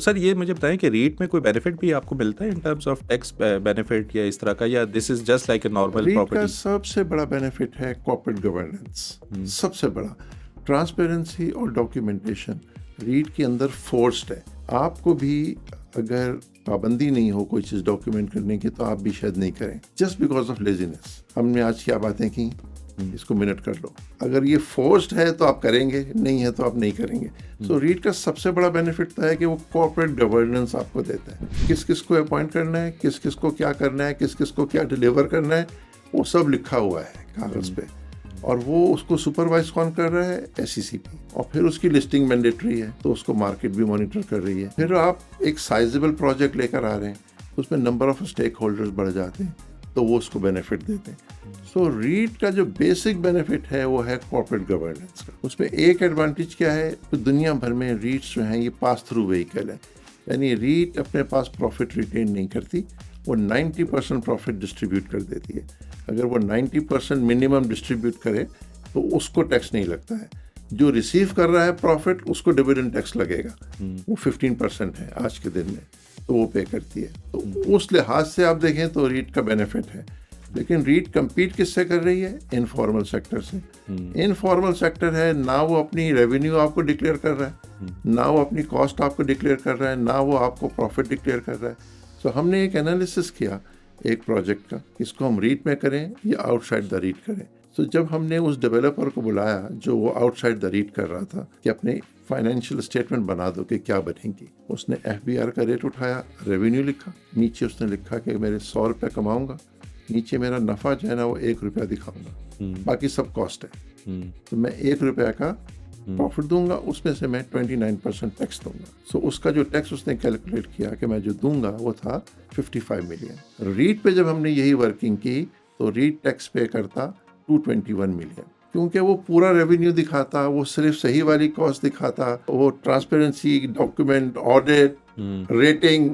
Sir ये मुझे बताएं कि रीट में कोई बेनिफिट भी आपको मिलता है in terms of tax benefit या इस तरह का, या this is just like a normal REIT का प्रॉपर्टी? सबसे बड़ा बेनिफिट है कॉर्पोरेट गवर्नेंस, सबसे बड़ा ट्रांसपेरेंसी और डॉक्यूमेंटेशन रीट के अंदर फोर्स्ड है। आपको भी अगर पाबंदी नहीं हो कोई चीज़ डॉक्यूमेंट करने की तो आप भी शायद नहीं करें, जस्ट बिकॉज ऑफ लेजीनेस। हमने आज क्या बातें की, इसको मिनट कर लो। अगर ये फोर्स्ड है तो आप करेंगे, नहीं है तो आप नहीं करेंगे। सो रीट का सबसे बड़ा बेनिफिट तो है कि वो कॉर्पोरेट गवर्नेंस आपको देता है। किस किस को अपॉइंट करना है, किस किस को क्या करना है, किस किस को क्या डिलीवर करना है, वो सब लिखा हुआ है कागज़ पे। और वो उसको सुपरवाइज कौन कर रहा है? SECP। और फिर उसकी लिस्टिंग मैंडेटरी है तो उसको मार्केट भी मॉनिटर कर रही है। फिर आप एक साइजेबल प्रोजेक्ट लेकर आ रहे हैं, उसमें नंबर ऑफ स्टेक होल्डर्स बढ़ जाते हैं तो वो उसको बेनिफिट देते हैं। सो रीट का जो बेसिक बेनिफिट है वो है कॉर्पोरेट गवर्नेंस का। उसमें एक एडवांटेज क्या है, तो दुनिया भर में रीट्स जो हैं ये पास थ्रू व्हीकल है, यानी रीट अपने पास प्रॉफिट रिटेन नहीं करती, वो 90% प्रॉफिट डिस्ट्रीब्यूट कर देती है। अगर वो 90% मिनिमम डिस्ट्रीब्यूट करे तो उसको टैक्स नहीं लगता है। जो रिसीव कर रहा है प्रॉफिट उसको डिविडेंड टैक्स लगेगा, वो 15% है आज के दिन में, तो वो पे करती है। तो उस लिहाज से आप देखें तो रीट का बेनिफिट है। लेकिन रीट compete किससे कर रही है? इनफॉर्मल सेक्टर से। इनफॉर्मल सेक्टर है ना, वो अपनी रेवेन्यू आपको डिक्लेयर कर रहा है, ना वो अपनी कॉस्ट आपको डिक्लेयर कर रहा है, ना वो आपको प्रॉफिट डिक्लेयर कर रहा है। सो हमने एक एनालिसिस किया एक प्रोजेक्ट का, इसको हम रीट में करें या आउटसाइड द रीट करें। तो जब हमने उस डेवलपर को बुलाया जो वो आउटसाइड द रीट कर रहा था कि अपने फाइनेंशियल स्टेटमेंट बना दो कि क्या बनेंगी, उसने FBR का रेट उठाया, रेवेन्यू लिखा, नीचे उसने लिखा कि मेरे 100 रुपये कमाऊंगा, नीचे मेरा नफ़ा जो है ना वो 1 रुपया दिखाऊंगा, बाकी सब कॉस्ट है। तो मैं 1 रुपया का प्रॉफिट दूंगा, उसमें से मैं 29% टैक्स दूंगा। सो उसका जो टैक्स उसने कैलकुलेट किया कि मैं जो दूंगा वो था 55 मिलियन। रीट पे जब हमने यही वर्किंग की तो रीट टैक्स पे करता 221 मिलियन, क्योंकि वो पूरा रेवेन्यू दिखाता, वो सिर्फ सही वाली कॉस्ट दिखाता, वो ट्रांसपेरेंसी, डॉक्यूमेंट, ऑडिट, रेटिंग